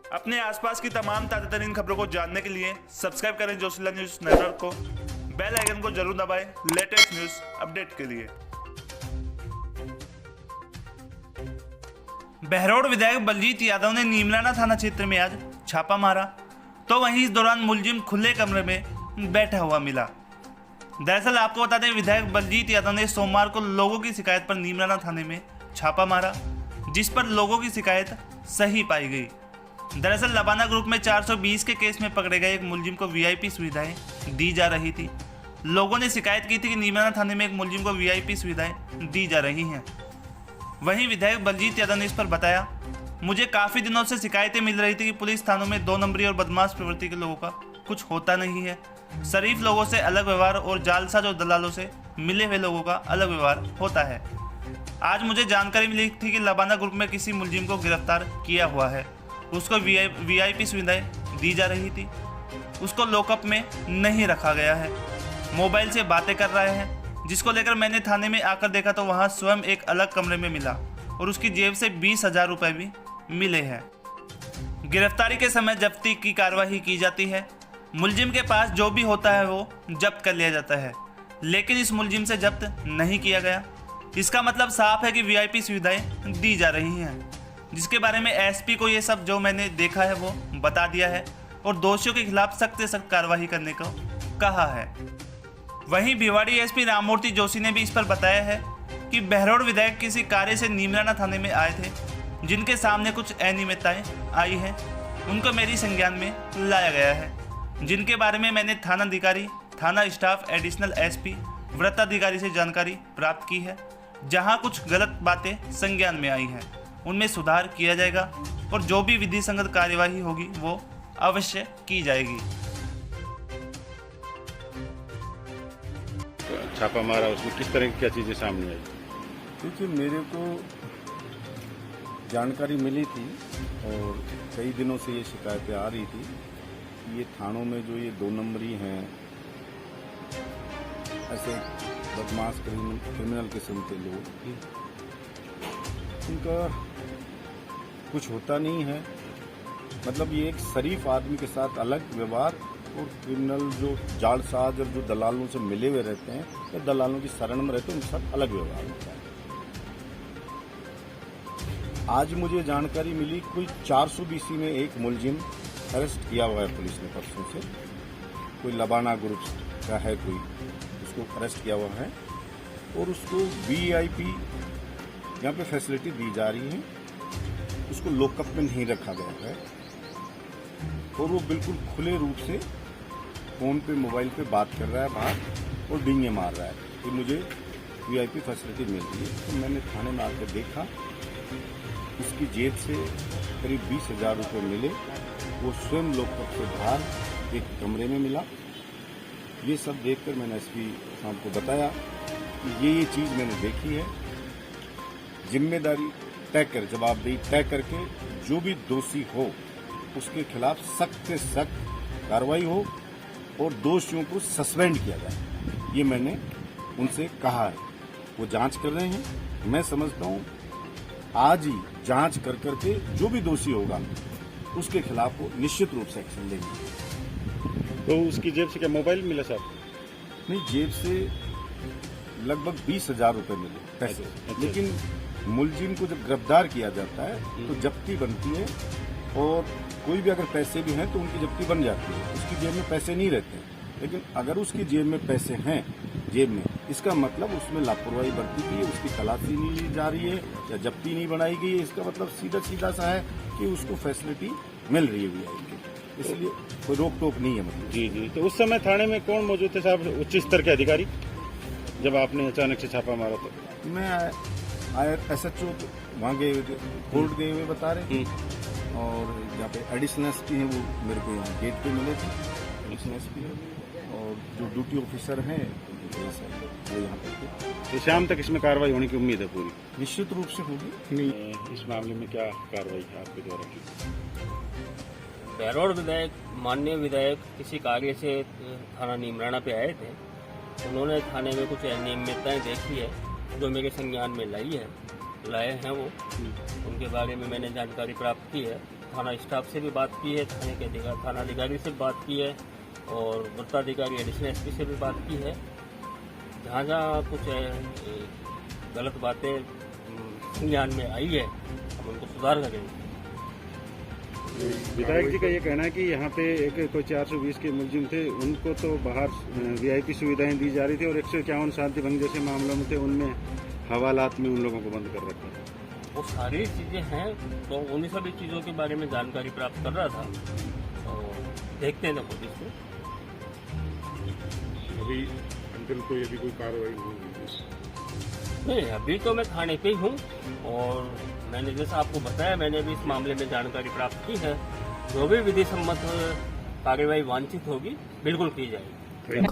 अपने आसपास की तमाम ताज़ा तरीन खबरों को जानने के लिए सब्सक्राइब करें जोशीला न्यूज़ नेटवर्क को। बेल आइकन को जरूर दबाएं लेटेस्ट न्यूज़ अपडेट के लिए। बहरौड़ विधायक बलजीत यादव ने नीमराना थाना क्षेत्र में आज छापा मारा, तो वहीं इस दौरान मुलजिम खुले कमरे में बैठा हुआ मिला। दरअसल आपको बता दें, विधायक बलजीत यादव ने सोमवार को लोगों की शिकायत पर नीमराना थाने में छापा मारा, जिस पर लोगों की शिकायत सही पाई गई। दरअसल लबाना ग्रुप में 420 के केस में पकड़े गए एक मुलजिम को वीआईपी सुविधाएं दी जा रही थी। लोगों ने शिकायत की थी कि नीमराना थाने में एक मुलजिम को वीआईपी सुविधाएं दी जा रही हैं। वहीं विधायक बलजीत यादव ने इस पर बताया, मुझे काफ़ी दिनों से शिकायतें मिल रही थी कि पुलिस थानों में 2 नंबरी और बदमाश प्रवृत्ति के लोगों का कुछ होता नहीं है। शरीफ लोगों से अलग व्यवहार और जालसाज और दलालों से मिले हुए लोगों का अलग व्यवहार होता है। आज मुझे जानकारी मिली थी कि लबाना ग्रुप में किसी मुलजिम को गिरफ्तार किया हुआ है। उसको वीआईपी सुविधाएं दी जा रही थी। उसको लॉकअप में नहीं रखा गया है, मोबाइल से बातें कर रहे हैं, जिसको लेकर मैंने थाने में आकर देखा तो वहाँ स्वयं एक अलग कमरे में मिला और उसकी जेब से 20,000 रुपये भी मिले हैं। गिरफ्तारी के समय जब्ती की कार्रवाई की जाती है। मुलजिम के पास जो भी होता है वो जब्त कर लिया जाता है, लेकिन इस मुलजिम से जब्त नहीं किया गया। इसका मतलब साफ है कि वीआईपी सुविधाएं दी जा रही हैं, जिसके बारे में एसपी को ये सब जो मैंने देखा है वो बता दिया है और दोषियों के खिलाफ सख्त से सख्त कार्रवाई करने को कहा है। वहीं भिवाड़ी एसपी राममूर्ति जोशी ने भी इस पर बताया है कि बहरौड़ विधायक किसी कार्य से नीमराना थाने में आए थे, जिनके सामने कुछ अनियमितताएं आई हैं। उनको मेरी संज्ञान में लाया गया है, जिनके बारे में मैंने थानाधिकारी, थाना स्टाफ, एडिशनल एसपी, वृत्ताधिकारी से जानकारी प्राप्त की है। जहां कुछ गलत बातें संज्ञान में आई हैं, उनमें सुधार किया जाएगा और जो भी विधि संगत कार्यवाही होगी वो अवश्य की जाएगी। छापा मारा, उसमें किस तरह की क्या चीज़ें सामने आई? क्योंकि मेरे को जानकारी मिली थी और कई दिनों से ये शिकायतें आ रही थी कि ये थानों में जो ये 2 नंबरी हैं, ऐसे बदमाश क्रिमिनल किस्म के लोग, उनका कुछ होता नहीं है। मतलब ये एक शरीफ आदमी के साथ अलग व्यवहार और क्रिमिनल जो जालसाज और जो दलालों से मिले हुए रहते हैं या दलालों की शरण में रहते हैं, उनके साथ अलग व्यवहार होता है। आज मुझे जानकारी मिली कोई 420 में एक मुलजिम अरेस्ट किया हुआ है पुलिस ने परसों से। कोई लबाना ग्रुप का है, कोई उसको अरेस्ट किया हुआ है और उसको वीआईपी यहाँ पे फैसिलिटी दी जा रही है। उसको लॉकअप में नहीं रखा गया है और वो बिल्कुल खुले रूप से फोन पे, मोबाइल पे बात कर रहा है बाहर और डींगे मार रहा है कि मुझे वीआईपी फैसिलिटी मिल रही है। तो मैंने थाने में आकर देखा, उसकी जेब से करीब 20,000 रुपये मिले। वो स्वयं लॉकअप से बाहर एक कमरे में मिला। ये सब देखकर मैंने एसपी साहब को बताया कि ये चीज़ मैंने देखी है। जिम्मेदारी तय कर, जवाबदेही तय करके जो भी दोषी हो उसके खिलाफ सख्त से सख्त कार्रवाई हो और दोषियों को सस्पेंड किया जाए, ये मैंने उनसे कहा है। वो जांच कर रहे हैं। मैं समझता हूँ आज ही जांच कर करके जो भी दोषी होगा उसके खिलाफ वो निश्चित रूप से एक्शन लेंगे। तो उसकी जेब से क्या मोबाइल मिला साहब? नहीं, जेब से लगभग 20,000 रुपये मिले पैसे। अच्छा। लेकिन मुलजिम को जब गिरफ्तार किया जाता है तो जब्ती बनती है और कोई भी अगर पैसे भी हैं तो उनकी जब्ती बन जाती है। उसकी जेब में पैसे नहीं रहते, लेकिन अगर उसकी जेब में पैसे हैं जेब में, इसका मतलब उसमें लापरवाही बरती गई है, उसकी तलाशी नहीं ली जा रही है या जब्ती नहीं बनाई गई है। इसका मतलब सीधा सीधा सा है कि उसको फैसिलिटी मिल रही है वीआईपी, इसलिए कोई रोक टोक नहीं है। मतलब जी। तो उस समय थाने में कौन मौजूद थे साहब, उच्च स्तर के अधिकारी, जब आपने अचानक से छापा मारा? तो मैं आया SHO वहाँ गए हुए थे, कोर्ट गए हुए बता रहे थे और यहाँ पे एडिशनल एसपी हैं, वो मेरे को यहाँ गेट पे मिले थे। एडिशनल एसपी और जो ड्यूटी ऑफिसर हैं वो यहाँ पर थे। तो शाम तक इसमें कार्रवाई होने की उम्मीद है पूरी? निश्चित रूप से होगी। इस मामले में क्या कार्रवाई है आपके द्वारा की? बहरौड़ विधायक, माननीय विधायक किसी कार्य से थाना नीमराना पे आए थे। उन्होंने थाने में कुछ अनियमितताएं देखी है जो मेरे संज्ञान में लाए हैं वो। उनके बारे में मैंने जानकारी प्राप्त की है थाना स्टाफ से भी बात की है, थाना अधिकारी से बात की है और वृत्ताधिकारी एडिशनल एसपी से भी बात की है। जहाँ जहाँ कुछ गलत बातें संज्ञान में आई है हम उनको सुधार करेंगे। विधायक जी का ये कहना है कि यहाँ पे एक कोई 420 के मुलजिम थे, उनको तो बाहर वीआईपी सुविधाएं दी जा रही थी और 151 शांति भंग जैसे मामलों में थे, उनमें हवालात में उन लोगों को बंद कर रखा है। वो सारी चीज़ें हैं, तो उन्हीं सभी चीज़ों के बारे में जानकारी प्राप्त कर रहा था और देखते हैं ना पुलिस में। अभी अंतिम कोई अभी कोई कार्रवाई होगी? नहीं, अभी तो मैं थाने पे ही हूँ और मैंने जैसा आपको बताया, मैंने भी इस मामले में जानकारी प्राप्त की है। जो भी विधि सम्मत कार्रवाई वांछित होगी बिल्कुल की जाएगी।